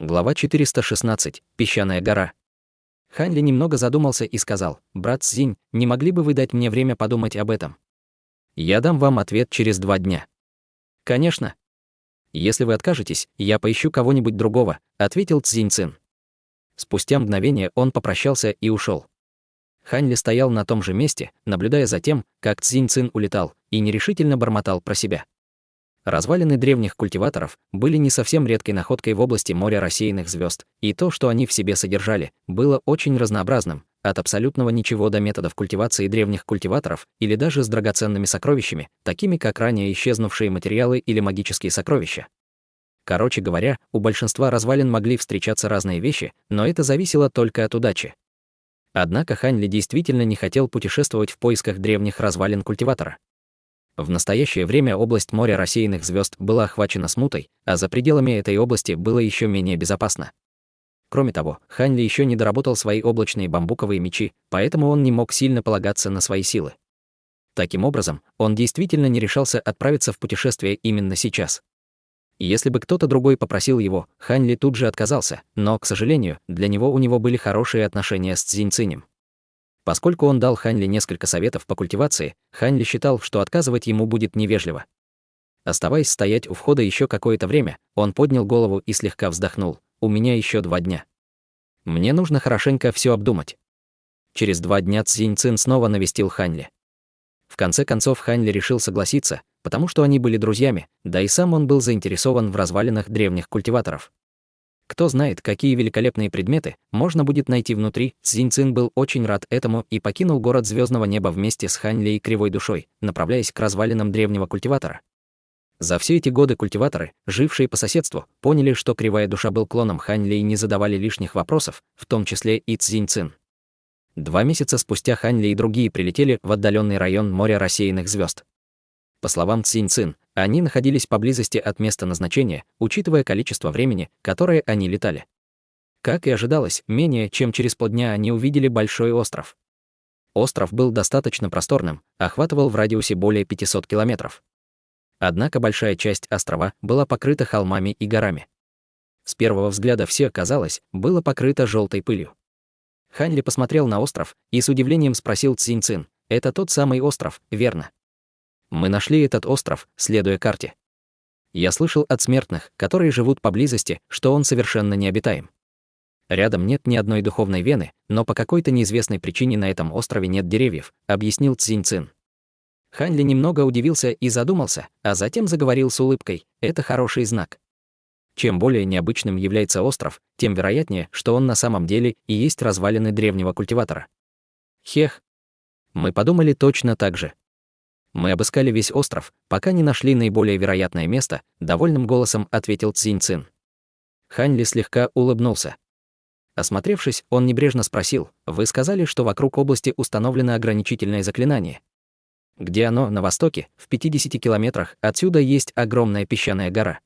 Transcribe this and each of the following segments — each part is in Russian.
Глава 416. Песчаная гора. Хань Ли немного задумался и сказал: «Брат Цзинь, не могли бы вы дать мне время подумать об этом? Я дам вам ответ через 2 дня». «Конечно. Если вы откажетесь, я поищу кого-нибудь другого», — ответил Цзинь Цин. Спустя мгновение он попрощался и ушел. Хань Ли стоял на том же месте, наблюдая за тем, как Цзинь Цин улетал, и нерешительно бормотал про себя. Развалины древних культиваторов были не совсем редкой находкой в области моря рассеянных звезд, и то, что они в себе содержали, было очень разнообразным, от абсолютного ничего до методов культивации древних культиваторов или даже с драгоценными сокровищами, такими как ранее исчезнувшие материалы или магические сокровища. Короче говоря, у большинства развалин могли встречаться разные вещи, но это зависело только от удачи. Однако Хань Ли действительно не хотел путешествовать в поисках древних развалин культиватора. В настоящее время область моря рассеянных звезд была охвачена смутой, а за пределами этой области было еще менее безопасно. Кроме того, Хань Ли еще не доработал свои облачные бамбуковые мечи, поэтому он не мог сильно полагаться на свои силы. Таким образом, он действительно не решался отправиться в путешествие именно сейчас. Если бы кто-то другой попросил его, Хань Ли тут же отказался, но, к сожалению, для него у него были хорошие отношения с Цзинь Цинем. Поскольку он дал Хань Ли несколько советов по культивации, Хань Ли считал, что отказывать ему будет невежливо. Оставаясь стоять у входа еще какое-то время, он поднял голову и слегка вздохнул. «У меня еще 2 дня. Мне нужно хорошенько все обдумать». Через 2 дня Цзинь Цин снова навестил Хань Ли. В конце концов Хань Ли решил согласиться, потому что они были друзьями, да и сам он был заинтересован в развалинах древних культиваторов. Кто знает, какие великолепные предметы можно будет найти внутри. Цзинь Цин был очень рад этому и покинул город звездного неба вместе с Хань Ли и Кривой Душой, направляясь к развалинам древнего культиватора. За все эти годы культиваторы, жившие по соседству, поняли, что Кривая Душа был клоном Хань Ли и не задавали лишних вопросов, в том числе и Цзинь Цин. 2 месяца спустя Хань Ли и другие прилетели в отдаленный район моря рассеянных звезд. По словам Цзинь Цин, они находились поблизости от места назначения, учитывая количество времени, которое они летали. Как и ожидалось, менее чем через полдня они увидели большой остров. Остров был достаточно просторным, охватывал в радиусе более 500 километров. Однако большая часть острова была покрыта холмами и горами. С первого взгляда все, казалось, было покрыто желтой пылью. Хань Ли посмотрел на остров и с удивлением спросил Цзинь Цин: «Это тот самый остров, верно?» «Мы нашли этот остров, следуя карте. Я слышал от смертных, которые живут поблизости, что он совершенно необитаем. Рядом нет ни одной духовной вены, но по какой-то неизвестной причине на этом острове нет деревьев», — объяснил Цзинь Цин. Хань Ли немного удивился и задумался, а затем заговорил с улыбкой: «Это хороший знак. Чем более необычным является остров, тем вероятнее, что он на самом деле и есть развалины древнего культиватора». «Хех. Мы подумали точно так же. Мы обыскали весь остров, пока не нашли наиболее вероятное место», — довольным голосом ответил Цзинь Цин. Хань Ли слегка улыбнулся. Осмотревшись, он небрежно спросил: «Вы сказали, что вокруг области установлено ограничительное заклинание? Где оно? На востоке, в 50 километрах, отсюда есть огромная песчаная гора.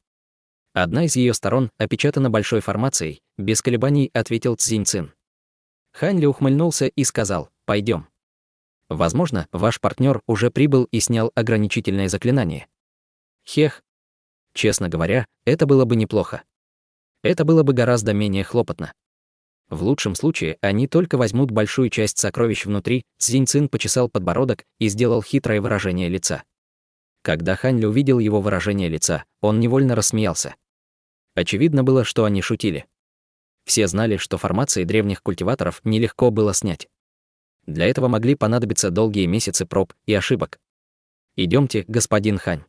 Одна из ее сторон опечатана большой формацией», — без колебаний ответил Цзинь Цин. Хань Ли ухмыльнулся и сказал: «Пойдем. Возможно, ваш партнер уже прибыл и снял ограничительное заклинание». «Хех. Честно говоря, это было бы неплохо. Это было бы гораздо менее хлопотно. В лучшем случае они только возьмут большую часть сокровищ внутри». Цзинь Цин почесал подбородок и сделал хитрое выражение лица. Когда Хань Ли увидел его выражение лица, он невольно рассмеялся. Очевидно было, что они шутили. Все знали, что формации древних культиваторов нелегко было снять. Для этого могли понадобиться долгие месяцы проб и ошибок. «Идемте, господин Хань.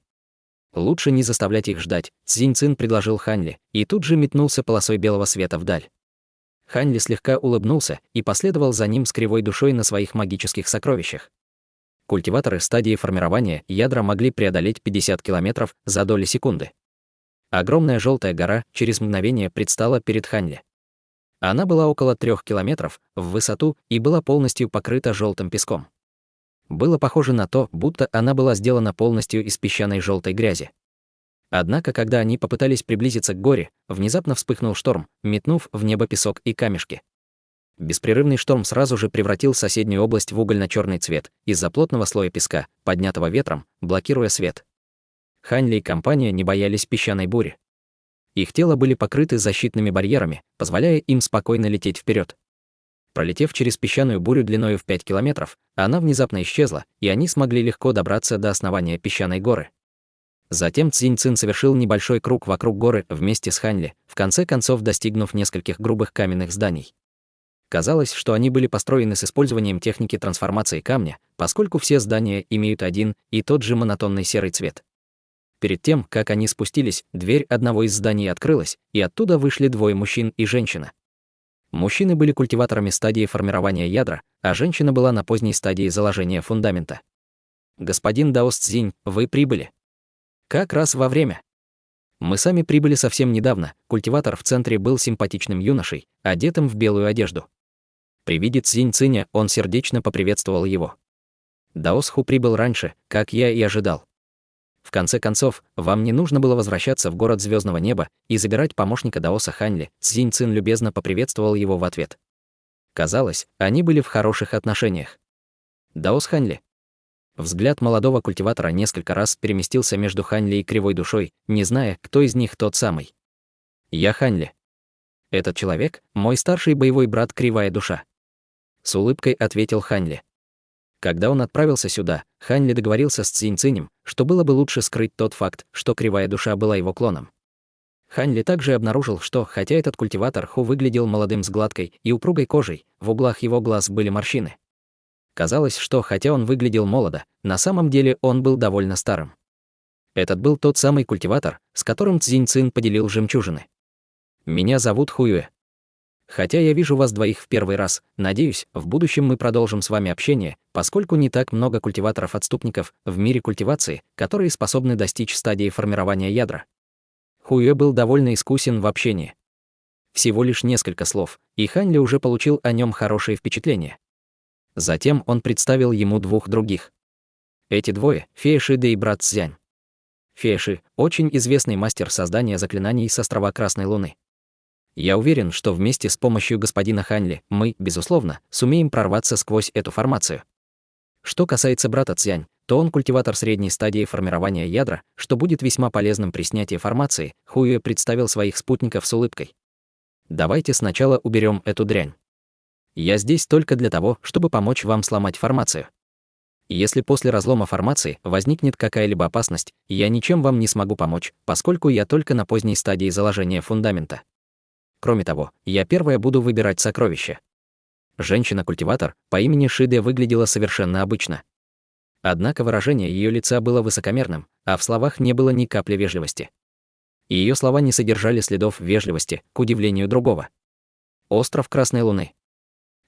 Лучше не заставлять их ждать», — Цзинь Цин предложил Хань Ли, и тут же метнулся полосой белого света вдаль. Хань Ли слегка улыбнулся и последовал за ним с Кривой Душой на своих магических сокровищах. Культиваторы стадии формирования ядра могли преодолеть 50 километров за доли секунды. Огромная желтая гора через мгновение предстала перед Хань Ли. Она была около 3 километров в высоту и была полностью покрыта желтым песком. Было похоже на то, будто она была сделана полностью из песчаной желтой грязи. Однако, когда они попытались приблизиться к горе, внезапно вспыхнул шторм, метнув в небо песок и камешки. Беспрерывный шторм сразу же превратил соседнюю область в угольно-черный цвет из-за плотного слоя песка, поднятого ветром, блокируя свет. Хань Ли и компания не боялись песчаной бури. Их тела были покрыты защитными барьерами, позволяя им спокойно лететь вперед. Пролетев через песчаную бурю длиною в 5 километров, она внезапно исчезла, и они смогли легко добраться до основания песчаной горы. Затем Цзинь-Цин совершил небольшой круг вокруг горы вместе с Хань Ли, в конце концов достигнув нескольких грубых каменных зданий. Казалось, что они были построены с использованием техники трансформации камня, поскольку все здания имеют один и тот же монотонный серый цвет. Перед тем, как они спустились, дверь одного из зданий открылась, и оттуда вышли двое мужчин и женщина. Мужчины были культиваторами стадии формирования ядра, а женщина была на поздней стадии заложения фундамента. «Господин Даос Цзинь, вы прибыли». «Как раз вовремя». «Мы сами прибыли совсем недавно». Культиватор в центре был симпатичным юношей, одетым в белую одежду. При виде Цзинь-Циня он сердечно поприветствовал его. «Даос Ху прибыл раньше, как я и ожидал. В конце концов, вам не нужно было возвращаться в город звездного неба и забирать помощника Даоса Хань Ли». Цзинь-Цин любезно поприветствовал его в ответ. Казалось, они были в хороших отношениях. «Даос Хань Ли». Взгляд молодого культиватора несколько раз переместился между Хань Ли и Кривой Душой, не зная, кто из них тот самый. «Я Хань Ли. Этот человек — мой старший боевой брат Кривая Душа», — с улыбкой ответил Хань Ли. Когда он отправился сюда, Хань Ли договорился с Цзинь-Цинем, что было бы лучше скрыть тот факт, что Кривая Душа была его клоном. Хань Ли также обнаружил, что, хотя этот культиватор Ху выглядел молодым с гладкой и упругой кожей, в углах его глаз были морщины. Казалось, что, хотя он выглядел молодо, на самом деле он был довольно старым. Этот был тот самый культиватор, с которым Цзинь-Цин поделил жемчужины. «Меня зовут Хуюэ. Хотя я вижу вас двоих в первый раз, надеюсь, в будущем мы продолжим с вами общение, поскольку не так много культиваторов-отступников в мире культивации, которые способны достичь стадии формирования ядра». Хуюэ был довольно искусен в общении. Всего лишь несколько слов, и Хань Ли уже получил о нем хорошее впечатление. Затем он представил ему двух других. Эти двое — Фея Ши да и брат Цзянь. Фея Ши — очень известный мастер создания заклинаний с острова Красной Луны. Я уверен, что вместе с помощью господина Хань Ли мы, безусловно, сумеем прорваться сквозь эту формацию. Что касается брата Цзянь, то он культиватор средней стадии формирования ядра, что будет весьма полезным при снятии формации. Хуюэ представил своих спутников с улыбкой. «Давайте сначала уберем эту дрянь. Я здесь только для того, чтобы помочь вам сломать формацию. Если после разлома формации возникнет какая-либо опасность, я ничем вам не смогу помочь, поскольку я только на поздней стадии заложения фундамента. Кроме того, я первая буду выбирать сокровища». Женщина-культиватор по имени Шиде выглядела совершенно обычно. Однако выражение ее лица было высокомерным, а в словах не было ни капли вежливости. Ее слова не содержали следов вежливости, к удивлению другого. «Остров Красной Луны.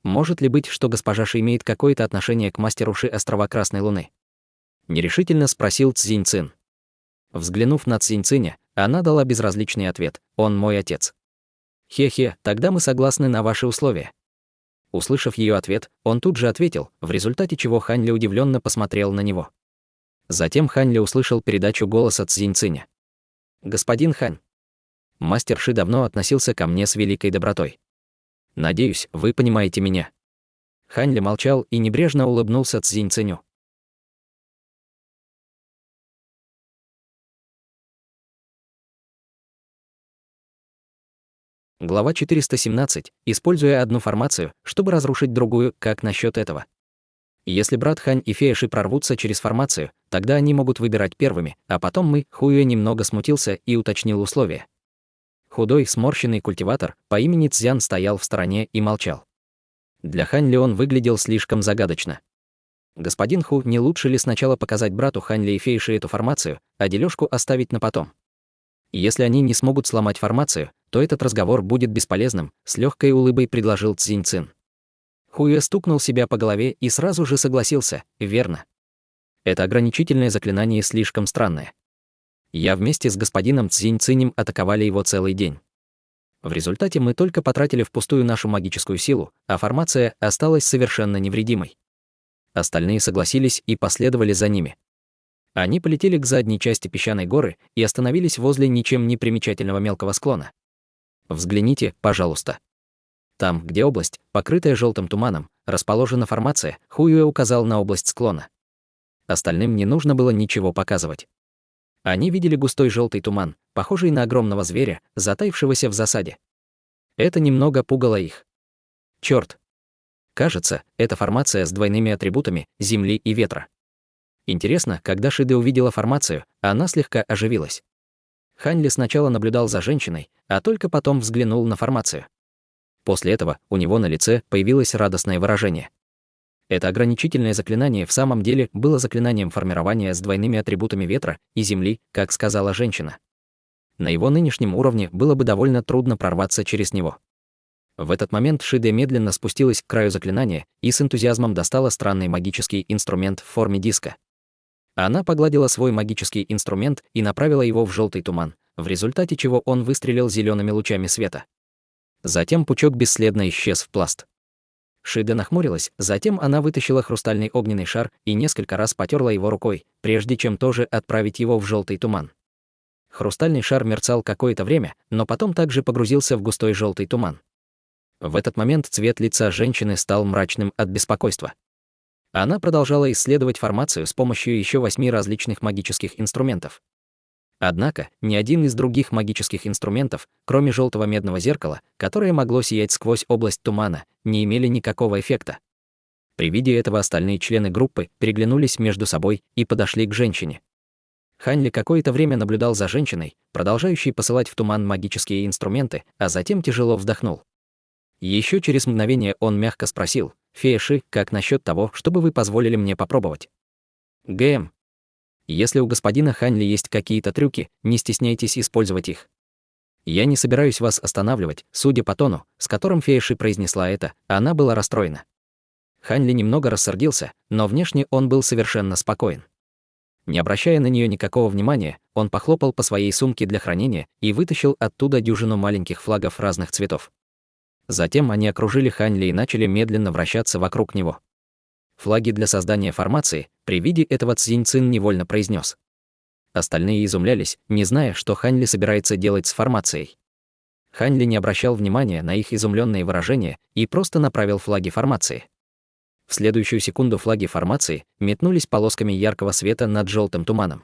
Может ли быть, что госпожа Ши имеет какое-то отношение к мастеру Ши острова Красной Луны?» Нерешительно спросил Цзинь-Цин. Взглянув на Цзинь-Циня, она дала безразличный ответ: «Он мой отец». «Хе-хе, тогда мы согласны на ваши условия». Услышав ее ответ, он тут же ответил, в результате чего Хань Ли удивленно посмотрел на него. Затем Хань Ли услышал передачу голоса Цзинь-Циня. «Господин Хань, мастер Ши давно относился ко мне с великой добротой. Надеюсь, вы понимаете меня». Хань Ли молчал и небрежно улыбнулся Цзинь-Циню. Глава 417. Используя одну формацию, чтобы разрушить другую, как насчет этого? Если брат Хань и Фея Ши прорвутся через формацию, тогда они могут выбирать первыми, а потом мы. Хуюэ немного смутился и уточнил условия. Худой, сморщенный культиватор по имени Цзян стоял в стороне и молчал. Для Хань Ли он выглядел слишком загадочно. «Господин Ху, не лучше ли сначала показать брату Хань Ли и Фее Ши эту формацию, а дележку оставить на потом? Если они не смогут сломать формацию, то этот разговор будет бесполезным», — с легкой улыбкой предложил Цзинь-Цин. Хуюэ стукнул себя по голове и сразу же согласился: «Верно. Это ограничительное заклинание слишком странное. Я вместе с господином Цзинь-Цинем атаковали его целый день. В результате мы только потратили впустую нашу магическую силу, а формация осталась совершенно невредимой». Остальные согласились и последовали за ними. Они полетели к задней части песчаной горы и остановились возле ничем не примечательного мелкого склона. «Взгляните, пожалуйста. Там, где область, покрытая желтым туманом, расположена формация», — Хуюэ указал на область склона. Остальным не нужно было ничего показывать. Они видели густой желтый туман, похожий на огромного зверя, затаившегося в засаде. Это немного пугало их. Черт! Кажется, это формация с двойными атрибутами земли и ветра. Интересно, когда Шиде увидела формацию, она слегка оживилась. Хань Ли сначала наблюдал за женщиной, а только потом взглянул на формацию. После этого у него на лице появилось радостное выражение. Это ограничительное заклинание в самом деле было заклинанием формирования с двойными атрибутами ветра и земли, как сказала женщина. На его нынешнем уровне было бы довольно трудно прорваться через него. В этот момент Шиде медленно спустилась к краю заклинания и с энтузиазмом достала странный магический инструмент в форме диска. Она погладила свой магический инструмент и направила его в желтый туман, в результате чего он выстрелил зелеными лучами света. Затем пучок бесследно исчез в пласт. Шиде нахмурилась, затем она вытащила хрустальный огненный шар и несколько раз потерла его рукой, прежде чем тоже отправить его в желтый туман. Хрустальный шар мерцал какое-то время, но потом также погрузился в густой желтый туман. В этот момент цвет лица женщины стал мрачным от беспокойства. Она продолжала исследовать формацию с помощью еще 8 различных магических инструментов. Однако, ни один из других магических инструментов, кроме желтого медного зеркала, которое могло сиять сквозь область тумана, не имели никакого эффекта. При виде этого остальные члены группы переглянулись между собой и подошли к женщине. Хань Ли какое-то время наблюдал за женщиной, продолжающей посылать в туман магические инструменты, а затем тяжело вздохнул. Еще через мгновение он мягко спросил: «Фея Ши, как насчет того, чтобы вы позволили мне попробовать?» «ГМ. Если у господина Хань Ли есть какие-то трюки, не стесняйтесь использовать их. Я не собираюсь вас останавливать», судя по тону, с которым фея Ши произнесла это, она была расстроена. Хань Ли немного рассердился, но внешне он был совершенно спокоен. Не обращая на нее никакого внимания, он похлопал по своей сумке для хранения и вытащил оттуда дюжину маленьких флагов разных цветов. Затем они окружили Хань Ли и начали медленно вращаться вокруг него. Флаги для создания формации, при виде этого Цзинь Цин невольно произнес. Остальные изумлялись, не зная, что Хань Ли собирается делать с формацией. Хань Ли не обращал внимания на их изумленные выражения и просто направил флаги формации. В следующую секунду флаги формации метнулись полосками яркого света над желтым туманом.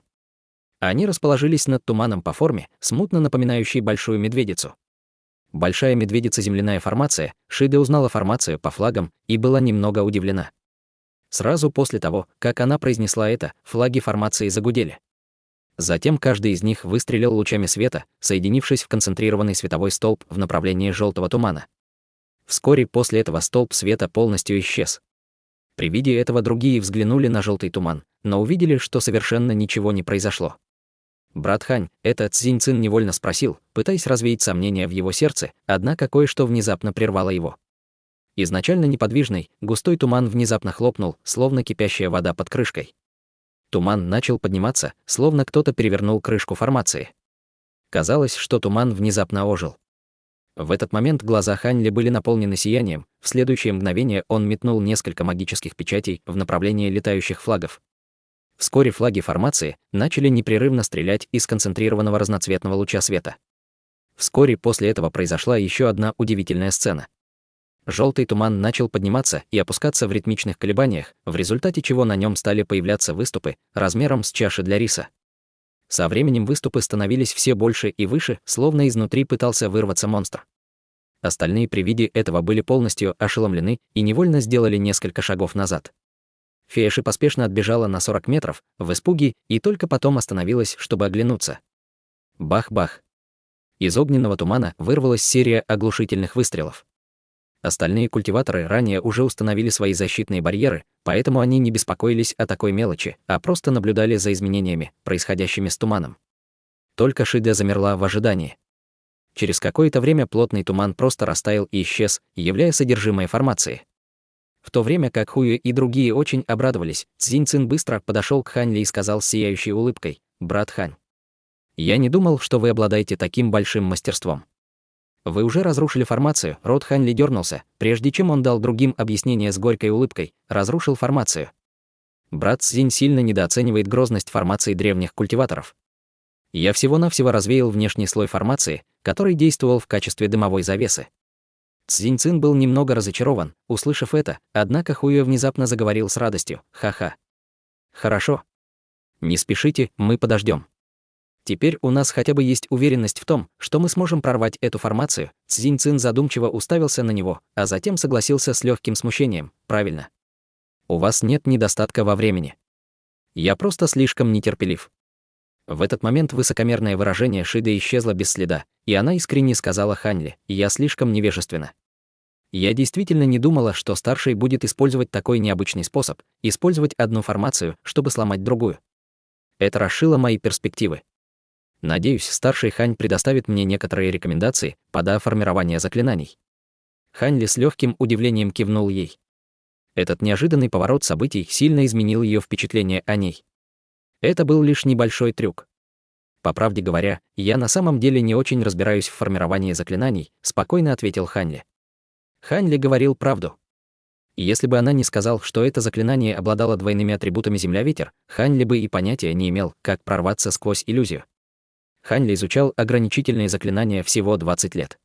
Они расположились над туманом по форме, смутно напоминающей большую медведицу. Большая медведица-земляная формация, Шиде узнала формацию по флагам и была немного удивлена. Сразу после того, как она произнесла это, флаги формации загудели. Затем каждый из них выстрелил лучами света, соединившись в концентрированный световой столб в направлении желтого тумана. Вскоре после этого столб света полностью исчез. При виде этого другие взглянули на желтый туман, но увидели, что совершенно ничего не произошло. «Брат Хань», это Цзинь Цин невольно спросил, пытаясь развеять сомнения в его сердце, однако кое-что внезапно прервало его. Изначально неподвижный, густой туман внезапно хлопнул, словно кипящая вода под крышкой. Туман начал подниматься, словно кто-то перевернул крышку формации. Казалось, что туман внезапно ожил. В этот момент глаза Хань Ли были наполнены сиянием, в следующее мгновение он метнул несколько магических печатей в направлении летающих флагов. Вскоре флаги формации начали непрерывно стрелять из концентрированного разноцветного луча света. Вскоре после этого произошла еще одна удивительная сцена. Желтый туман начал подниматься и опускаться в ритмичных колебаниях, в результате чего на нем стали появляться выступы размером с чаши для риса. Со временем выступы становились все больше и выше, словно изнутри пытался вырваться монстр. Остальные при виде этого были полностью ошеломлены и невольно сделали несколько шагов назад. Фея Ши поспешно отбежала на 40 метров, в испуге, и только потом остановилась, чтобы оглянуться. Бах-бах. Из огненного тумана вырвалась серия оглушительных выстрелов. Остальные культиваторы ранее уже установили свои защитные барьеры, поэтому они не беспокоились о такой мелочи, а просто наблюдали за изменениями, происходящими с туманом. Только Шиде замерла в ожидании. Через какое-то время плотный туман просто растаял и исчез, являя содержимое формации. В то время как Хуюэ и другие очень обрадовались, Цзинь Цин быстро подошел к Хань Ли и сказал с сияющей улыбкой: «Брат Хань, я не думал, что вы обладаете таким большим мастерством. Вы уже разрушили формацию». Рот Хань Ли дернулся, прежде чем он дал другим объяснение с горькой улыбкой: «Разрушил формацию». Брат Цзинь сильно недооценивает грозность формации древних культиваторов. Я всего-навсего развеял внешний слой формации, который действовал в качестве дымовой завесы. Цзинь Цин был немного разочарован, услышав это, однако Хуюэ внезапно заговорил с радостью: «Ха-ха. Хорошо. Не спешите, мы подождем. Теперь у нас хотя бы есть уверенность в том, что мы сможем прорвать эту формацию. Цзинь Цин задумчиво уставился на него, а затем согласился с легким смущением. Правильно. У вас нет недостатка во времени. Я просто слишком нетерпелив. В этот момент высокомерное выражение Шиды исчезло без следа, и она искренне сказала Ханьли: «Я слишком невежественна. Я действительно не думала, что старший будет использовать такой необычный способ, использовать одну формацию, чтобы сломать другую. Это расшило мои перспективы. Надеюсь, старший Хань предоставит мне некоторые рекомендации по формированию заклинаний». Ханьли с легким удивлением кивнул ей. Этот неожиданный поворот событий сильно изменил ее впечатление о ней. Это был лишь небольшой трюк. По правде говоря, я на самом деле не очень разбираюсь в формировании заклинаний, спокойно ответил Ханьли. Ханьли говорил правду. Если бы она не сказал, что это заклинание обладало двойными атрибутами Земля-Ветер, Ханьли бы и понятия не имел, как прорваться сквозь иллюзию. Ханьли изучал ограничительные заклинания всего 20 лет.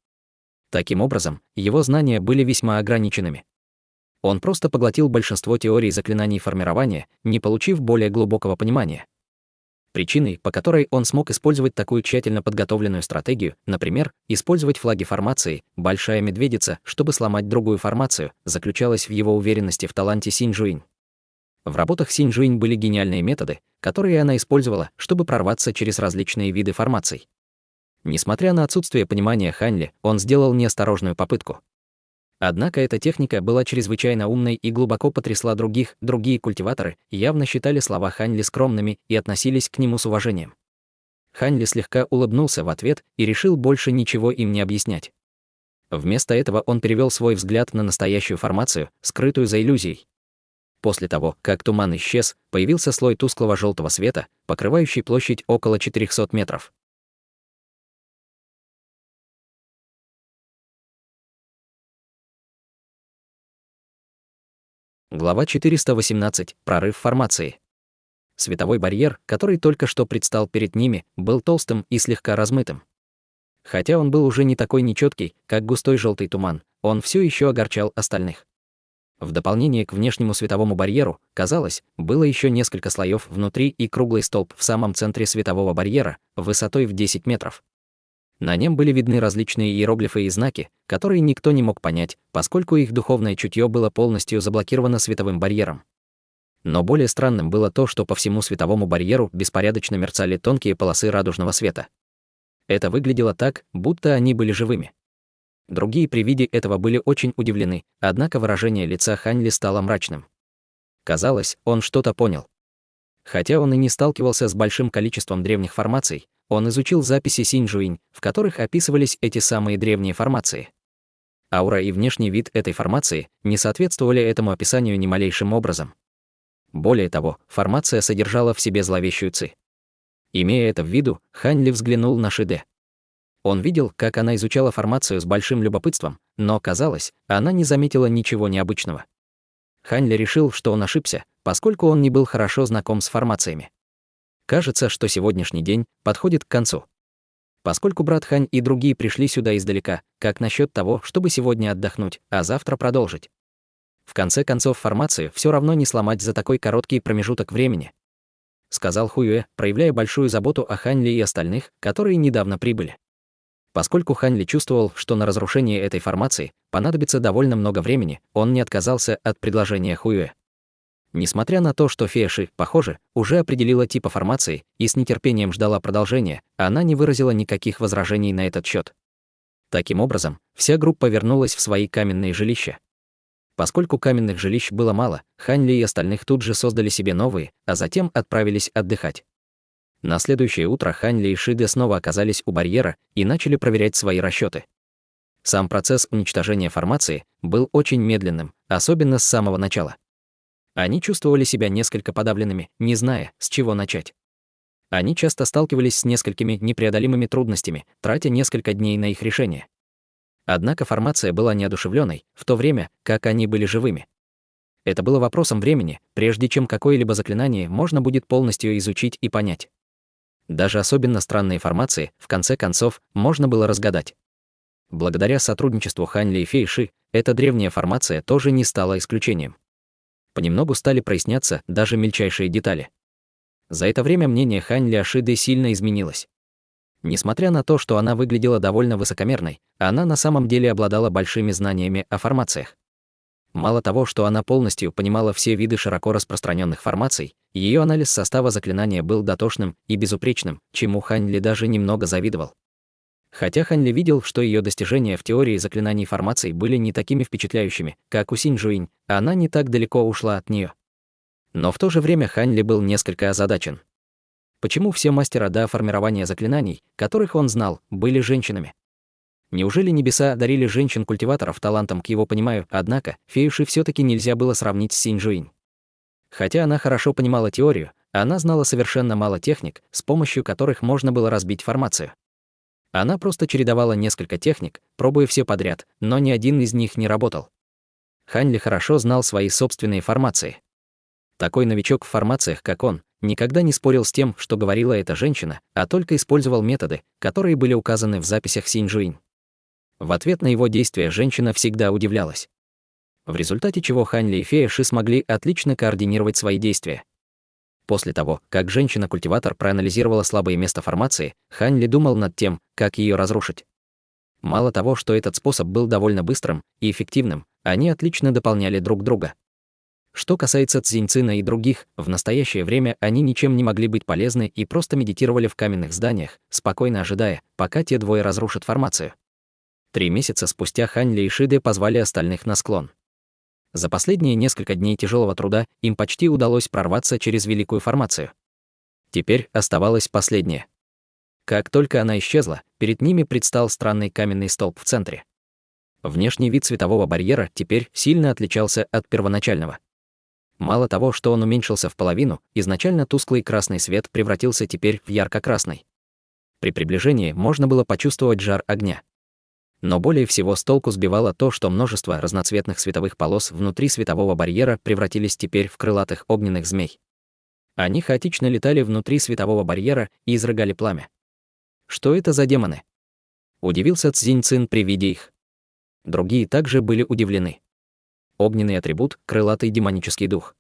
Таким образом, его знания были весьма ограниченными. Он просто поглотил большинство теорий заклинаний формирования, не получив более глубокого понимания. Причиной, по которой он смог использовать такую тщательно подготовленную стратегию, например, использовать флаги формации «Большая медведица», чтобы сломать другую формацию, заключалась в его уверенности в таланте Синь Жуинь. В работах Синь Жуинь были гениальные методы, которые она использовала, чтобы прорваться через различные виды формаций. Несмотря на отсутствие понимания Ханьли, он сделал неосторожную попытку. Однако эта техника была чрезвычайно умной и глубоко потрясла другие культиваторы явно считали слова Ханьли скромными и относились к нему с уважением. Ханьли слегка улыбнулся в ответ и решил больше ничего им не объяснять. Вместо этого он перевел свой взгляд на настоящую формацию, скрытую за иллюзией. После того, как туман исчез, появился слой тусклого желтого света, покрывающий площадь около 400 метров. Глава 418. Прорыв формации. Световой барьер, который только что предстал перед ними, был толстым и слегка размытым. Хотя он был уже не такой нечеткий, как густой желтый туман, он все еще огорчал остальных. В дополнение к внешнему световому барьеру, казалось, было еще несколько слоев внутри и круглый столб в самом центре светового барьера, высотой в 10 метров. На нем были видны различные иероглифы и знаки, которые никто не мог понять, поскольку их духовное чутье было полностью заблокировано световым барьером. Но более странным было то, что по всему световому барьеру беспорядочно мерцали тонкие полосы радужного света. Это выглядело так, будто они были живыми. Другие при виде этого были очень удивлены, однако выражение лица Ханьли стало мрачным. Казалось, он что-то понял. Хотя он и не сталкивался с большим количеством древних формаций, он изучил записи Синь Жуинь, в которых описывались эти самые древние формации. Аура и внешний вид этой формации не соответствовали этому описанию ни малейшим образом. Более того, формация содержала в себе зловещую ци. Имея это в виду, Ханьли взглянул на Шиде. Он видел, как она изучала формацию с большим любопытством, но, казалось, она не заметила ничего необычного. Ханьли решил, что он ошибся, поскольку он не был хорошо знаком с формациями. Кажется, что сегодняшний день подходит к концу. Поскольку брат Хань и другие пришли сюда издалека, как насчет того, чтобы сегодня отдохнуть, а завтра продолжить? В конце концов, формацию все равно не сломать за такой короткий промежуток времени, сказал Хуюэ, проявляя большую заботу о Ханьли и остальных, которые недавно прибыли. Поскольку Ханьли чувствовал, что на разрушение этой формации понадобится довольно много времени, он не отказался от предложения Хуюэ. Несмотря на то, что фея Ши, похоже, уже определила типа формации и с нетерпением ждала продолжения, она не выразила никаких возражений на этот счет. Таким образом, вся группа вернулась в свои каменные жилища. Поскольку каменных жилищ было мало, Ханьли и остальных тут же создали себе новые, а затем отправились отдыхать. На следующее утро Ханьли и Шиде снова оказались у барьера и начали проверять свои расчеты. Сам процесс уничтожения формации был очень медленным, особенно с самого начала. Они чувствовали себя несколько подавленными, не зная, с чего начать. Они часто сталкивались с несколькими непреодолимыми трудностями, тратя несколько дней на их решение. Однако формация была неодушевленной, в то время, как они были живыми. Это было вопросом времени, прежде чем какое-либо заклинание можно будет полностью изучить и понять. Даже особенно странные формации, в конце концов, можно было разгадать. Благодаря сотрудничеству Ханьли и феи Ши, эта древняя формация тоже не стала исключением. Понемногу стали проясняться даже мельчайшие детали. За это время мнение Хань Ли о Шиде сильно изменилось. Несмотря на то, что она выглядела довольно высокомерной, она на самом деле обладала большими знаниями о формациях. Мало того, что она полностью понимала все виды широко распространенных формаций, ее анализ состава заклинания был дотошным и безупречным, чему Хань Ли даже немного завидовал. Хотя Хань Ли видел, что ее достижения в теории заклинаний формаций были не такими впечатляющими, как у Синь Жуинь, она не так далеко ушла от нее. Но в то же время Хань Ли был несколько озадачен. Почему все мастера до формирования заклинаний, которых он знал, были женщинами? Неужели небеса одарили женщин-культиваторов талантом к его пониманию, однако фею Ши все-таки нельзя было сравнить с Синь Жуинь. Хотя она хорошо понимала теорию, она знала совершенно мало техник, с помощью которых можно было разбить формацию. Она просто чередовала несколько техник, пробуя все подряд, но ни один из них не работал. Хань Ли хорошо знал свои собственные формации. Такой новичок в формациях, как он, никогда не спорил с тем, что говорила эта женщина, а только использовал методы, которые были указаны в записях Синь Жуинь. В ответ на его действия женщина всегда удивлялась. В результате чего Хань Ли и фея Ши смогли отлично координировать свои действия. После того, как женщина-культиватор проанализировала слабые места формации, Хань Ли думал над тем, как ее разрушить. Мало того, что этот способ был довольно быстрым и эффективным, они отлично дополняли друг друга. Что касается Цзиньцина и других, в настоящее время они ничем не могли быть полезны и просто медитировали в каменных зданиях, спокойно ожидая, пока те двое разрушат формацию. 3 месяца спустя Хань Ли и Шиде позвали остальных на склон. За последние несколько дней тяжелого труда им почти удалось прорваться через великую формацию. Теперь оставалось последнее. Как только она исчезла, перед ними предстал странный каменный столб в центре. Внешний вид светового барьера теперь сильно отличался от первоначального. Мало того, что он уменьшился в половину, изначально тусклый красный свет превратился теперь в ярко-красный. При приближении можно было почувствовать жар огня. Но более всего с толку сбивало то, что множество разноцветных световых полос внутри светового барьера превратились теперь в крылатых огненных змей. Они хаотично летали внутри светового барьера и изрыгали пламя. Что это за демоны? Удивился Цзиньцин при виде их. Другие также были удивлены. Огненный атрибут — крылатый демонический дух.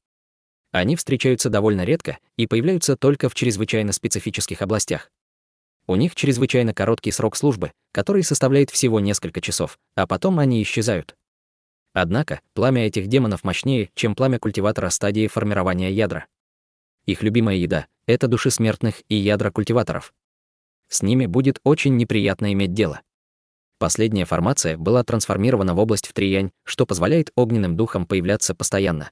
Они встречаются довольно редко и появляются только в чрезвычайно специфических областях. У них чрезвычайно короткий срок службы, который составляет всего несколько часов, а потом они исчезают. Однако, пламя этих демонов мощнее, чем пламя культиватора стадии формирования ядра. Их любимая еда — это души смертных и ядра культиваторов. С ними будет очень неприятно иметь дело. Последняя формация была трансформирована в область в Триянь, что позволяет огненным духам появляться постоянно.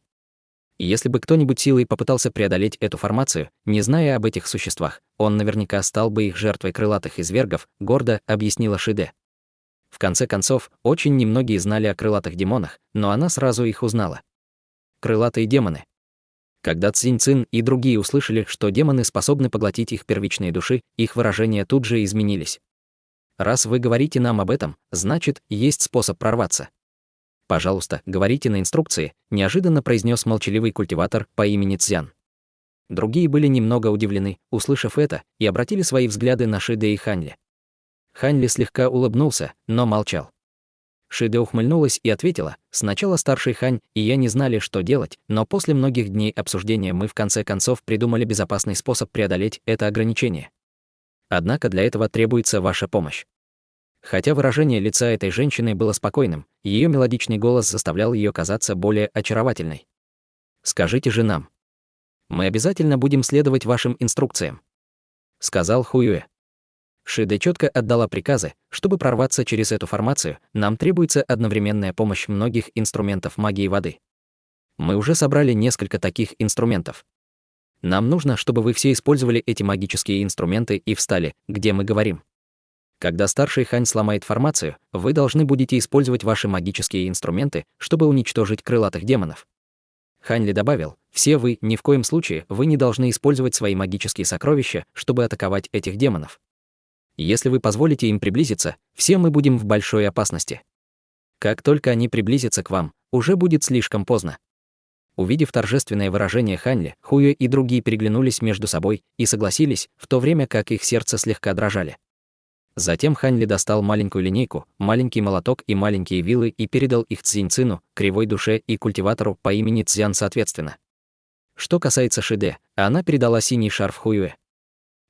И если бы кто-нибудь силой попытался преодолеть эту формацию, не зная об этих существах, он наверняка стал бы их жертвой крылатых извергов, гордо объяснила Шиде. В конце концов, очень немногие знали о крылатых демонах, но она сразу их узнала. Крылатые демоны. Когда Цзиньцин и другие услышали, что демоны способны поглотить их первичные души, их выражения тут же изменились. Раз вы говорите нам об этом, значит, есть способ прорваться. «Пожалуйста, говорите на инструкции», — неожиданно произнес молчаливый культиватор по имени Цзян. Другие были немного удивлены, услышав это, и обратили свои взгляды на Шиде и Хань Ли. Хань Ли слегка улыбнулся, но молчал. Шиде ухмыльнулась и ответила: «Сначала старший Хань и я не знали, что делать, но после многих дней обсуждения мы в конце концов придумали безопасный способ преодолеть это ограничение. Однако для этого требуется ваша помощь». Хотя выражение лица этой женщины было спокойным, ее мелодичный голос заставлял ее казаться более очаровательной. «Скажите же нам. Мы обязательно будем следовать вашим инструкциям», — сказал Хуюэ. Шиде четко отдала приказы: чтобы прорваться через эту формацию, нам требуется одновременная помощь многих инструментов магии воды. Мы уже собрали несколько таких инструментов. Нам нужно, чтобы вы все использовали эти магические инструменты и встали, где мы говорим. Когда старший Хань сломает формацию, вы должны будете использовать ваши магические инструменты, чтобы уничтожить крылатых демонов. Хань Ли добавил: все вы, ни в коем случае, вы не должны использовать свои магические сокровища, чтобы атаковать этих демонов. Если вы позволите им приблизиться, все мы будем в большой опасности. Как только они приблизятся к вам, уже будет слишком поздно. Увидев торжественное выражение Хань Ли, Хуюэ и другие переглянулись между собой и согласились, в то время как их сердца слегка дрожали. Затем Хань Ли достал маленькую линейку, маленький молоток и маленькие вилы и передал их Цзиньцину, кривой душе и культиватору по имени Цзян соответственно. Что касается Шиде, она передала синий шарф Хуюэ.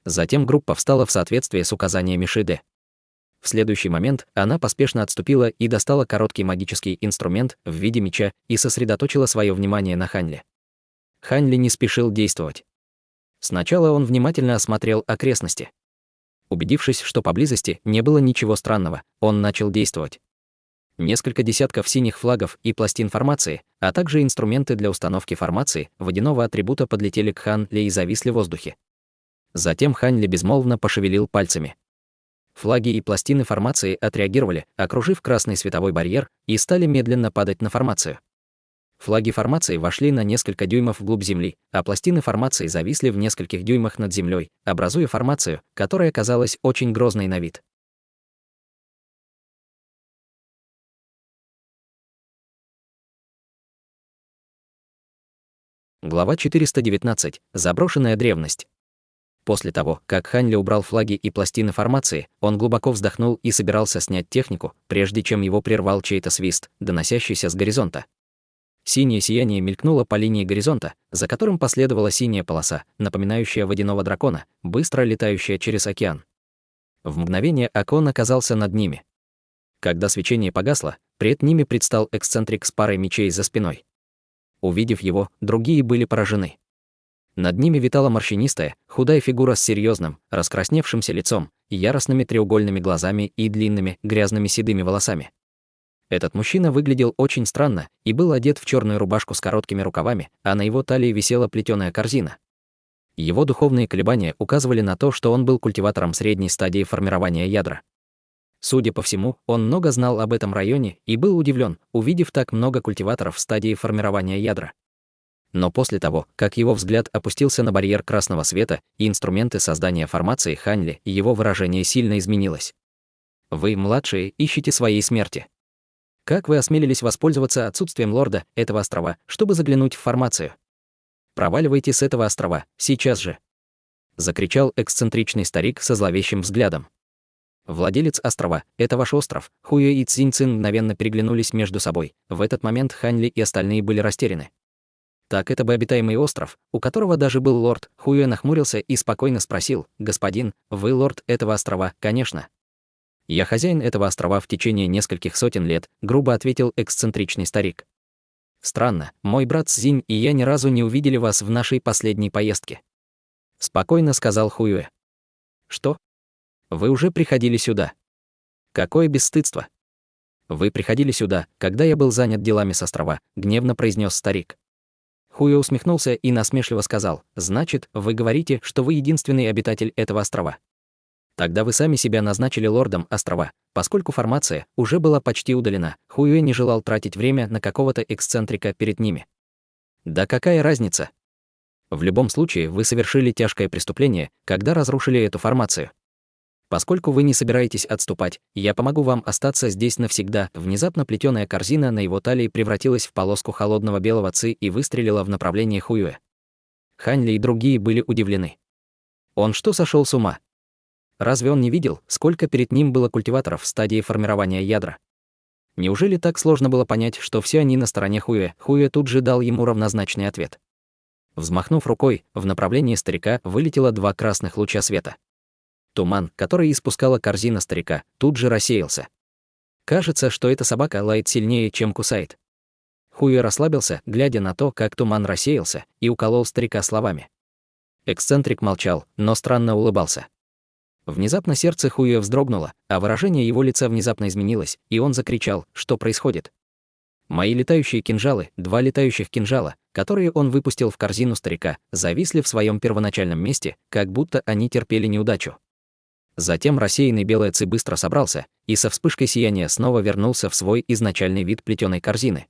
Затем группа встала в соответствии с указаниями Шиде. В следующий момент она поспешно отступила и достала короткий магический инструмент в виде меча и сосредоточила свое внимание на Ханьле. Ханьли не спешил действовать. Сначала он внимательно осмотрел окрестности. Убедившись, что поблизости не было ничего странного, он начал действовать. Несколько десятков синих флагов и пластин формации, а также инструменты для установки формации водяного атрибута подлетели к Ханьли и зависли в воздухе. Затем Ханьли безмолвно пошевелил пальцами. Флаги и пластины формации отреагировали, окружив красный световой барьер, и стали медленно падать на формацию. Флаги формации вошли на несколько дюймов вглубь земли, а пластины формации зависли в нескольких дюймах над землей, образуя формацию, которая казалась очень грозной на вид. Глава 419. Заброшенная древность. После того, как Ханьли убрал флаги и пластины формации, он глубоко вздохнул и собирался снять технику, прежде чем его прервал чей-то свист, доносящийся с горизонта. Синее сияние мелькнуло по линии горизонта, за которым последовала синяя полоса, напоминающая водяного дракона, быстро летающая через океан. В мгновение окон оказался над ними. Когда свечение погасло, пред ними предстал эксцентрик с парой мечей за спиной. Увидев его, другие были поражены. Над ними витала морщинистая, худая фигура с серьезным, раскрасневшимся лицом, яростными треугольными глазами и длинными, грязными седыми волосами. Этот мужчина выглядел очень странно и был одет в черную рубашку с короткими рукавами, а на его талии висела плетеная корзина. Его духовные колебания указывали на то, что он был культиватором средней стадии формирования ядра. Судя по всему, он много знал об этом районе и был удивлен, увидев так много культиваторов в стадии формирования ядра. Но после того, как его взгляд опустился на барьер красного света и инструменты создания формации Ханьли, его выражение сильно изменилось. «Вы, младшие, ищете своей смерти. Как вы осмелились воспользоваться отсутствием лорда этого острова, чтобы заглянуть в формацию? Проваливайте с этого острова, сейчас же!» Закричал эксцентричный старик со зловещим взглядом. Владелец острова, это ваш остров. Хуюэ и Цзиньцин мгновенно переглянулись между собой. В этот момент Ханьли и остальные были растеряны. Так это бы обитаемый остров, у которого даже был лорд. Хуюэ нахмурился и спокойно спросил: «Господин, вы лорд этого острова, конечно?» «Я хозяин этого острова в течение нескольких сотен лет», — грубо ответил эксцентричный старик. «Странно, мой брат Цзинь и я ни разу не увидели вас в нашей последней поездке», — спокойно сказал Хуюэ. «Что? Вы уже приходили сюда? Какое бесстыдство! Вы приходили сюда, когда я был занят делами с острова», — гневно произнес старик. Хуюэ усмехнулся и насмешливо сказал: «Значит, вы говорите, что вы единственный обитатель этого острова? Тогда вы сами себя назначили лордом острова, поскольку формация уже была почти удалена». Хуюэ не желал тратить время на какого-то эксцентрика перед ними. «Да какая разница? В любом случае вы совершили тяжкое преступление, когда разрушили эту формацию. Поскольку вы не собираетесь отступать, я помогу вам остаться здесь навсегда». Внезапно плетеная корзина на его талии превратилась в полоску холодного белого ци и выстрелила в направлении Хуюэ. Ханьли и другие были удивлены. Он что, сошел с ума? Разве он не видел, сколько перед ним было культиваторов в стадии формирования ядра? Неужели так сложно было понять, что все они на стороне Хуюэ? Хуюэ тут же дал ему равнозначный ответ. Взмахнув рукой, в направлении старика вылетело два красных луча света. Туман, который испускала корзина старика, тут же рассеялся. Кажется, что эта собака лает сильнее, чем кусает. Хуюэ расслабился, глядя на то, как туман рассеялся, и уколол старика словами. Эксцентрик молчал, но странно улыбался. Внезапно сердце Хуюэ вздрогнуло, а выражение его лица внезапно изменилось, и он закричал: «Что происходит?» Мои летающие кинжалы, два летающих кинжала, которые он выпустил в корзину старика, зависли в своем первоначальном месте, как будто они терпели неудачу. Затем рассеянный белый ци быстро собрался и со вспышкой сияния снова вернулся в свой изначальный вид плетеной корзины.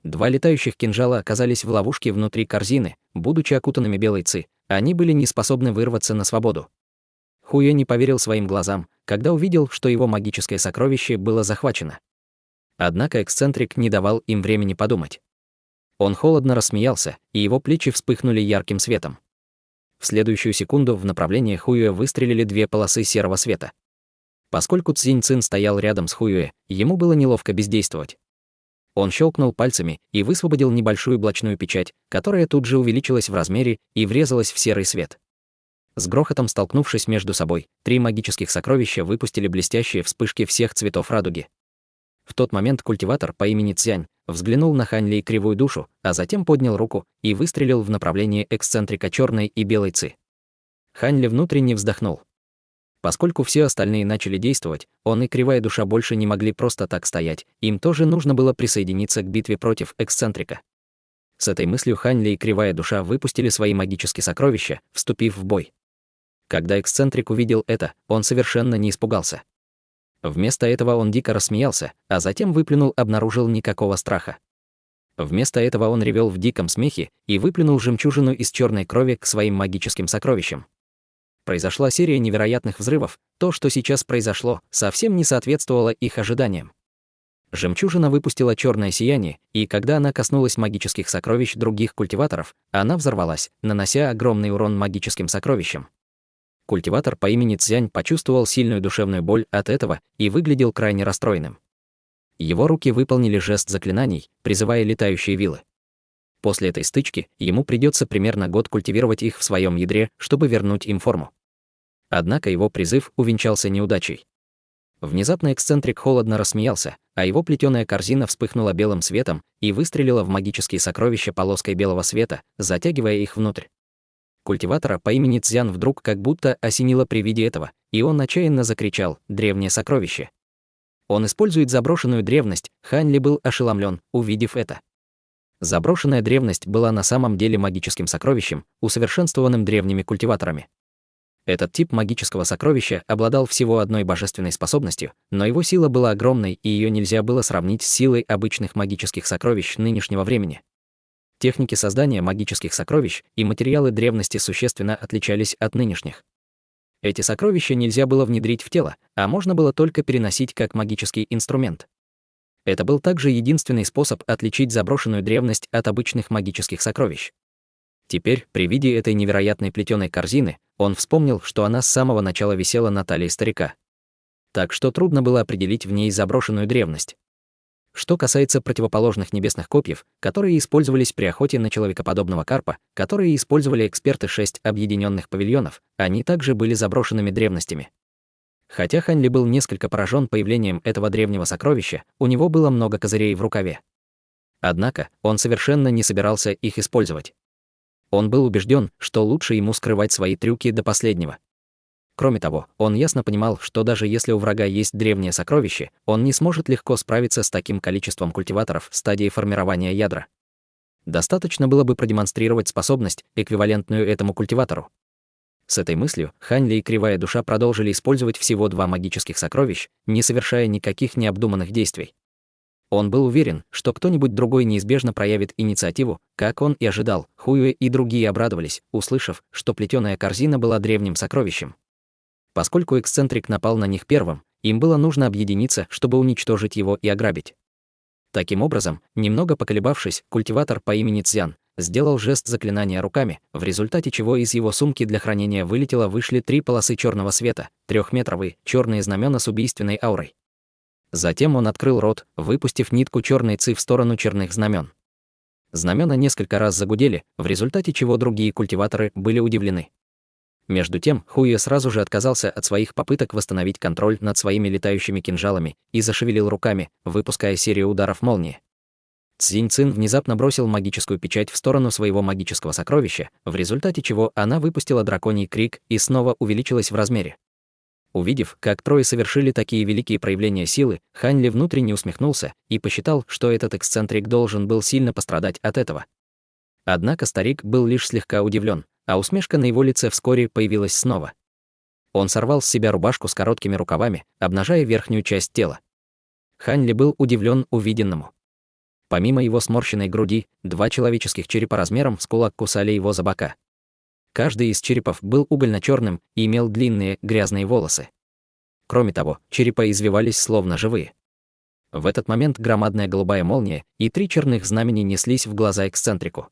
Два летающих кинжала оказались в ловушке внутри корзины, будучи окутанными белой ци, они были не способны вырваться на свободу. Хуюэ не поверил своим глазам, когда увидел, что его магическое сокровище было захвачено. Однако эксцентрик не давал им времени подумать. Он холодно рассмеялся, и его плечи вспыхнули ярким светом. В следующую секунду в направлении Хуюэ выстрелили две полосы серого света. Поскольку Цзиньцин стоял рядом с Хуюэ, ему было неловко бездействовать. Он щелкнул пальцами и высвободил небольшую блочную печать, которая тут же увеличилась в размере и врезалась в серый свет. С грохотом столкнувшись между собой, 3 магических сокровища выпустили блестящие вспышки всех цветов радуги. В тот момент культиватор по имени Цзянь взглянул на Хань Ли кривую душу, а затем поднял руку и выстрелил в направлении эксцентрика черной и белой ци. Хань Ли внутренне вздохнул. Поскольку все остальные начали действовать, он и кривая душа больше не могли просто так стоять, им тоже нужно было присоединиться к битве против эксцентрика. С этой мыслью Хань Ли и кривая душа выпустили свои магические сокровища, вступив в бой. Когда эксцентрик увидел это, он совершенно не испугался. Вместо этого он дико рассмеялся, а затем выплюнул, обнаружил никакого страха. Вместо этого он ревел в диком смехе и выплюнул жемчужину из черной крови к своим магическим сокровищам. Произошла серия невероятных взрывов, то, что сейчас произошло, совсем не соответствовало их ожиданиям. Жемчужина выпустила черное сияние, и когда она коснулась магических сокровищ других культиваторов, она взорвалась, нанося огромный урон магическим сокровищам. Культиватор по имени Цзянь почувствовал сильную душевную боль от этого и выглядел крайне расстроенным. Его руки выполнили жест заклинаний, призывая летающие вилы. После этой стычки ему придется примерно год культивировать их в своем ядре, чтобы вернуть им форму. Однако его призыв увенчался неудачей. Внезапно эксцентрик холодно рассмеялся, а его плетеная корзина вспыхнула белым светом и выстрелила в магические сокровища полоской белого света, затягивая их внутрь. Культиватора по имени Цзян вдруг как будто осенило при виде этого, и он отчаянно закричал «Древнее сокровище!». Он использует заброшенную древность, Хань Ли был ошеломлен, увидев это. Заброшенная древность была на самом деле магическим сокровищем, усовершенствованным древними культиваторами. Этот тип магического сокровища обладал всего одной божественной способностью, но его сила была огромной, и ее нельзя было сравнить с силой обычных магических сокровищ нынешнего времени. Техники создания магических сокровищ и материалы древности существенно отличались от нынешних. Эти сокровища нельзя было внедрить в тело, а можно было только переносить как магический инструмент. Это был также единственный способ отличить заброшенную древность от обычных магических сокровищ. Теперь, при виде этой невероятной плетеной корзины, он вспомнил, что она с самого начала висела на талии старика. Так что трудно было определить в ней заброшенную древность. Что касается противоположных небесных копьев, которые использовались при охоте на человекоподобного карпа, которые использовали эксперты 6 объединенных павильонов, они также были заброшенными древностями. Хотя Хань Ли был несколько поражен появлением этого древнего сокровища, у него было много козырей в рукаве. Однако он совершенно не собирался их использовать. Он был убежден, что лучше ему скрывать свои трюки до последнего. Кроме того, он ясно понимал, что даже если у врага есть древнее сокровище, он не сможет легко справиться с таким количеством культиваторов в стадии формирования ядра. Достаточно было бы продемонстрировать способность, эквивалентную этому культиватору. С этой мыслью Хань Ли и кривая душа продолжили использовать всего 2 магических сокровищ, не совершая никаких необдуманных действий. Он был уверен, что кто-нибудь другой неизбежно проявит инициативу, как он и ожидал. Хуюэ и другие обрадовались, услышав, что плетеная корзина была древним сокровищем. Поскольку эксцентрик напал на них первым, им было нужно объединиться, чтобы уничтожить его и ограбить. Таким образом, немного поколебавшись, культиватор по имени Цзян сделал жест заклинания руками, в результате чего из его сумки для хранения вышли 3 полосы черного света, 3-метровые черные знамена с убийственной аурой. Затем он открыл рот, выпустив нитку черной ци в сторону черных знамен. Знамена несколько раз загудели, в результате чего другие культиваторы были удивлены. Между тем, Хуюэ сразу же отказался от своих попыток восстановить контроль над своими летающими кинжалами и зашевелил руками, выпуская серию ударов молнии. Цзинь Цин внезапно бросил магическую печать в сторону своего магического сокровища, в результате чего она выпустила драконий крик и снова увеличилась в размере. Увидев, как трое совершили такие великие проявления силы, Хань Ли внутренне усмехнулся и посчитал, что этот эксцентрик должен был сильно пострадать от этого. Однако старик был лишь слегка удивлен, а усмешка на его лице вскоре появилась снова. Он сорвал с себя рубашку с короткими рукавами, обнажая верхнюю часть тела. Хань Ли был удивлен увиденному. Помимо его сморщенной груди, 2 человеческих черепа размером с кулак кусали его за бока. Каждый из черепов был угольно-черным и имел длинные, грязные волосы. Кроме того, черепа извивались словно живые. В этот момент громадная голубая молния и 3 черных знамени неслись в глаза эксцентрику.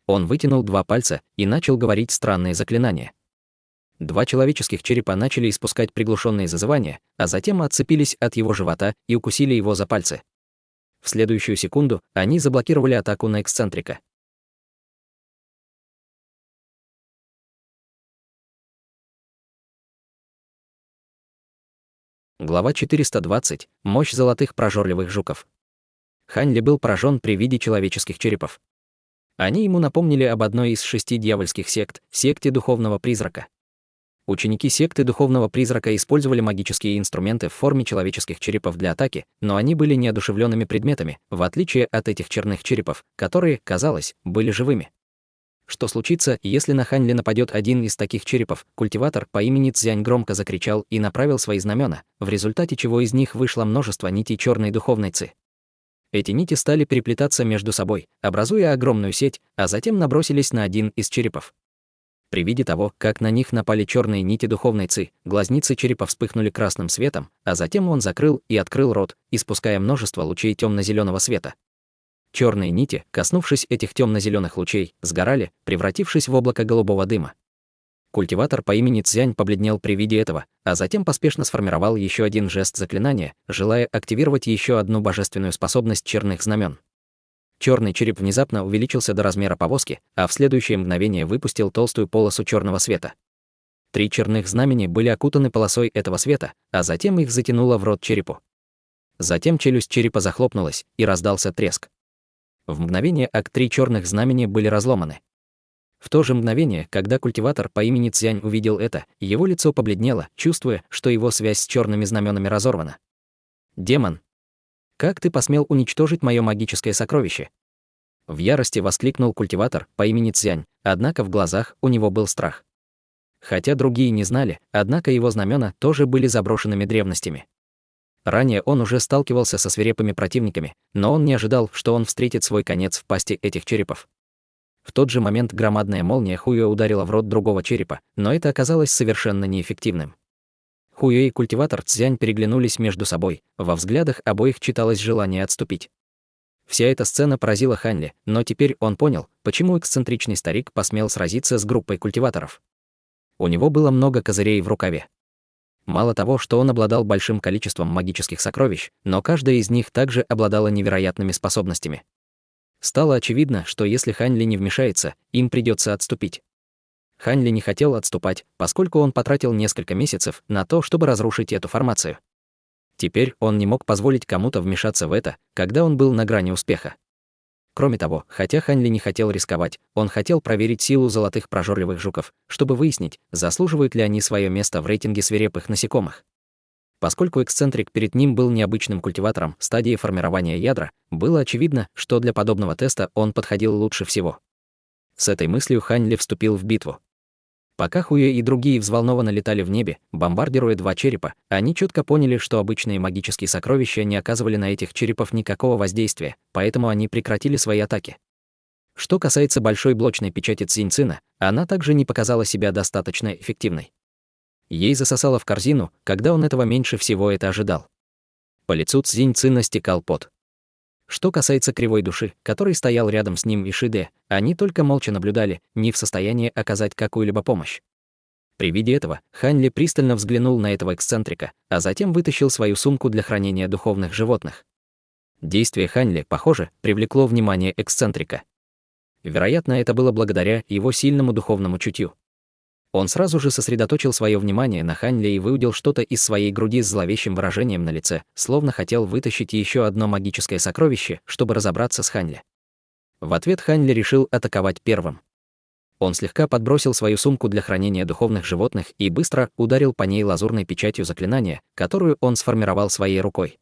Он вытянул 2 пальца и начал говорить странные заклинания. 2 человеческих черепа начали испускать приглушенные зазывания, а затем отцепились от его живота и укусили его за пальцы. В следующую секунду они заблокировали атаку на эксцентрика. Глава 420. Мощь золотых прожорливых жуков. Хань Ли был поражен при виде человеческих черепов. Они ему напомнили об одной из 6 дьявольских сект, секте Духовного Призрака. Ученики секты Духовного Призрака использовали магические инструменты в форме человеческих черепов для атаки, но они были неодушевленными предметами, в отличие от этих черных черепов, которые, казалось, были живыми. Что случится, если на Хань Ли нападет один из таких черепов? Культиватор по имени Цзянь громко закричал и направил свои знамена, в результате чего из них вышло множество нитей черной духовной ци. Эти нити стали переплетаться между собой, образуя огромную сеть, а затем набросились на один из черепов. При виде того, как на них напали черные нити духовной ци, глазницы черепа вспыхнули красным светом, а затем он закрыл и открыл рот, испуская множество лучей темно-зеленого света. Черные нити, коснувшись этих темно-зеленых лучей, сгорали, превратившись в облако голубого дыма. Культиватор по имени Цзянь побледнел при виде этого, а затем поспешно сформировал еще один жест заклинания, желая активировать еще одну божественную способность черных знамен. Черный череп внезапно увеличился до размера повозки, а в следующее мгновение выпустил толстую полосу черного света. 3 черных знамени были окутаны полосой этого света, а затем их затянуло в рот черепу. Затем челюсть черепа захлопнулась, и раздался треск. В мгновение 3 черных знамени были разломаны. В то же мгновение, когда культиватор по имени Цзянь увидел это, его лицо побледнело, чувствуя, что его связь с черными знаменами разорвана. «Демон! Как ты посмел уничтожить мое магическое сокровище?» В ярости воскликнул культиватор по имени Цзянь, однако в глазах у него был страх. Хотя другие не знали, однако его знамена тоже были заброшенными древностями. Ранее он уже сталкивался со свирепыми противниками, но он не ожидал, что он встретит свой конец в пасти этих черепов. В тот же момент громадная молния Хуюэ ударила в рот другого черепа, но это оказалось совершенно неэффективным. Хуюэ и культиватор Цзянь переглянулись между собой, во взглядах обоих читалось желание отступить. Вся эта сцена поразила Хань Ли, но теперь он понял, почему эксцентричный старик посмел сразиться с группой культиваторов. У него было много козырей в рукаве. Мало того, что он обладал большим количеством магических сокровищ, но каждая из них также обладала невероятными способностями. Стало очевидно, что если Хань Ли не вмешается, им придется отступить. Хань Ли не хотел отступать, поскольку он потратил несколько месяцев на то, чтобы разрушить эту формацию. Теперь он не мог позволить кому-то вмешаться в это, когда он был на грани успеха. Кроме того, хотя Хань Ли не хотел рисковать, он хотел проверить силу золотых прожорливых жуков, чтобы выяснить, заслуживают ли они свое место в рейтинге свирепых насекомых. Поскольку эксцентрик перед ним был необычным культиватором стадии формирования ядра, было очевидно, что для подобного теста он подходил лучше всего. С этой мыслью Хань Ли вступил в битву. Пока Хуюэ и другие взволнованно летали в небе, бомбардируя 2 черепа, они четко поняли, что обычные магические сокровища не оказывали на этих черепов никакого воздействия, поэтому они прекратили свои атаки. Что касается большой блочной печати Цзиньцина, она также не показала себя достаточно эффективной. Ей засосало в корзину, когда он этого меньше всего это ожидал. По лицу Цзиньцина стекал пот. Что касается кривой души, который стоял рядом с ним и Шиде, они только молча наблюдали, не в состоянии оказать какую-либо помощь. При виде этого Хань Ли пристально взглянул на этого эксцентрика, а затем вытащил свою сумку для хранения духовных животных. Действие Хань Ли, похоже, привлекло внимание эксцентрика. Вероятно, это было благодаря его сильному духовному чутью. Он сразу же сосредоточил свое внимание на Хань Ли и выудил что-то из своей груди с зловещим выражением на лице, словно хотел вытащить еще одно магическое сокровище, чтобы разобраться с Хань Ли. В ответ Хань Ли решил атаковать первым. Он слегка подбросил свою сумку для хранения духовных животных и быстро ударил по ней лазурной печатью заклинания, которую он сформировал своей рукой.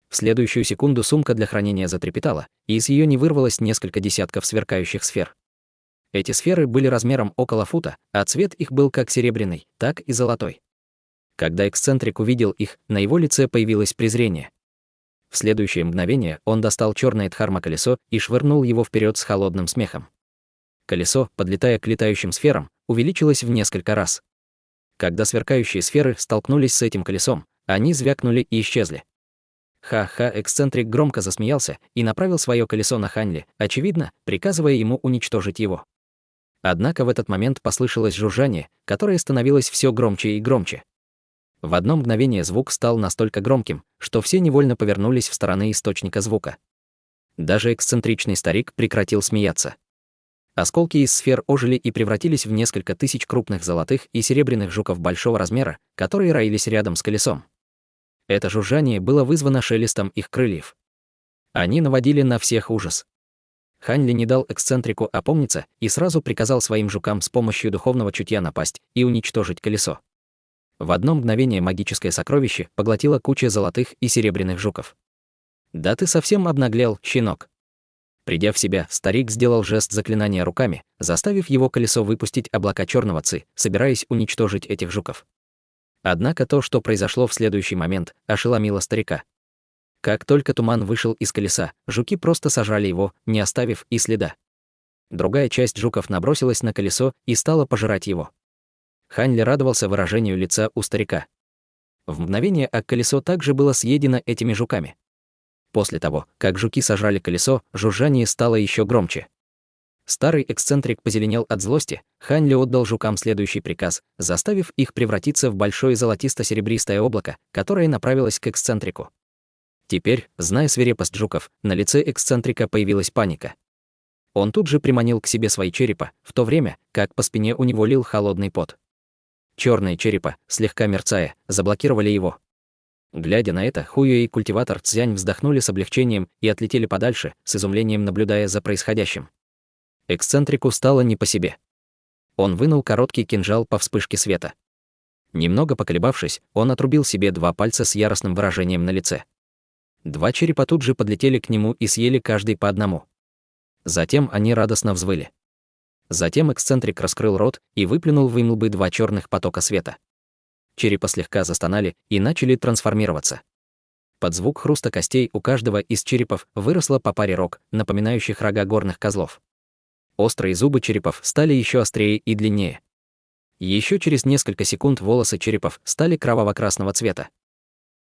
В следующую секунду сумка для хранения затрепетала, и из ее не вырвалось несколько десятков сверкающих сфер. Эти сферы были размером около фута, а цвет их был как серебряный, так и золотой. Когда эксцентрик увидел их, на его лице появилось презрение. В следующее мгновение он достал черное дхарма-колесо и швырнул его вперед с холодным смехом. Колесо, подлетая к летающим сферам, увеличилось в несколько раз. Когда сверкающие сферы столкнулись с этим колесом, они звякнули и исчезли. Ха-ха, эксцентрик громко засмеялся и направил свое колесо на Хань Ли, очевидно, приказывая ему уничтожить его. Однако в этот момент послышалось жужжание, которое становилось все громче и громче. В одно мгновение звук стал настолько громким, что все невольно повернулись в стороны источника звука. Даже эксцентричный старик прекратил смеяться. Осколки из сфер ожили и превратились в несколько тысяч крупных золотых и серебряных жуков большого размера, которые роились рядом с колесом. Это жужжание было вызвано шелестом их крыльев. Они наводили на всех ужас. Хань Ли не дал эксцентрику опомниться и сразу приказал своим жукам с помощью духовного чутья напасть и уничтожить колесо. В одно мгновение магическое сокровище поглотило куча золотых и серебряных жуков. «Да ты совсем обнаглел, щенок!» Придя в себя, старик сделал жест заклинания руками, заставив его колесо выпустить облака черного ци, собираясь уничтожить этих жуков. Однако то, что произошло в следующий момент, ошеломило старика. Как только туман вышел из колеса, жуки просто сожрали его, не оставив и следа. Другая часть жуков набросилась на колесо и стала пожирать его. Хань Ли радовался выражению лица у старика. В мгновение колесо также было съедено этими жуками. После того, как жуки сожрали колесо, жужжание стало еще громче. Старый эксцентрик позеленел от злости. Хань Ли отдал жукам следующий приказ, заставив их превратиться в большое золотисто-серебристое облако, которое направилось к эксцентрику. Теперь, зная свирепость жуков, на лице эксцентрика появилась паника. Он тут же приманил к себе свои черепа, в то время, как по спине у него лил холодный пот. Черные черепа, слегка мерцая, заблокировали его. Глядя на это, Хуюэ и культиватор Цзянь вздохнули с облегчением и отлетели подальше, с изумлением наблюдая за происходящим. Эксцентрику стало не по себе. Он вынул короткий кинжал по вспышке света. Немного поколебавшись, он отрубил себе 2 пальца с яростным выражением на лице. 2 черепа тут же подлетели к нему и съели каждый по одному. Затем они радостно взвыли. Затем эксцентрик раскрыл рот и выплюнул в имлбы 2 черных потока света. Черепа слегка застонали и начали трансформироваться. Под звук хруста костей у каждого из черепов выросло по паре рог, напоминающих рога горных козлов. Острые зубы черепов стали еще острее и длиннее. Еще через несколько секунд волосы черепов стали кроваво-красного цвета.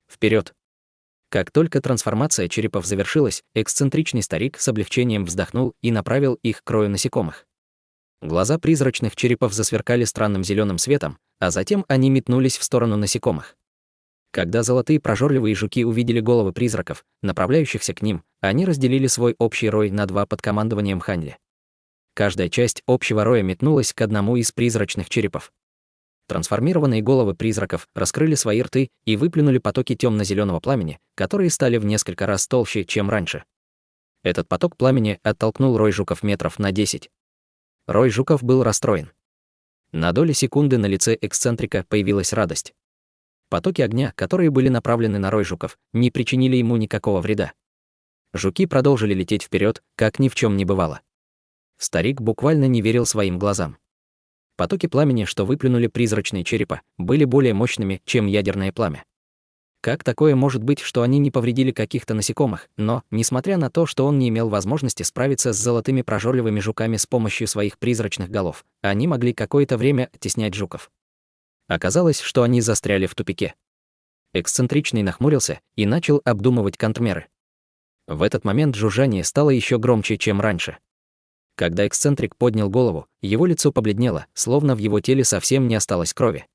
Вперед! Как только трансформация черепов завершилась, эксцентричный старик с облегчением вздохнул и направил их к рою насекомых. Глаза призрачных черепов засверкали странным зеленым светом, а затем они метнулись в сторону насекомых. Когда золотые прожорливые жуки увидели головы призраков, направляющихся к ним, они разделили свой общий рой на 2 под командованием Хань Ли. Каждая часть общего роя метнулась к одному из призрачных черепов. Трансформированные головы призраков раскрыли свои рты и выплюнули потоки темно-зеленого пламени, которые стали в несколько раз толще, чем раньше. Этот поток пламени оттолкнул рой жуков метров на 10. Рой жуков был расстроен. На доли секунды на лице эксцентрика появилась радость. Потоки огня, которые были направлены на рой жуков, не причинили ему никакого вреда. Жуки продолжили лететь вперед, как ни в чем не бывало. Старик буквально не верил своим глазам. Потоки пламени, что выплюнули призрачные черепа, были более мощными, чем ядерное пламя. Как такое может быть, что они не повредили каких-то насекомых, но, несмотря на то, что он не имел возможности справиться с золотыми прожорливыми жуками с помощью своих призрачных голов, они могли какое-то время оттеснять жуков. Оказалось, что они застряли в тупике. Эксцентричный нахмурился и начал обдумывать контрмеры. В этот момент жужжание стало еще громче, чем раньше. Когда эксцентрик поднял голову, его лицо побледнело, словно в его теле совсем не осталось крови.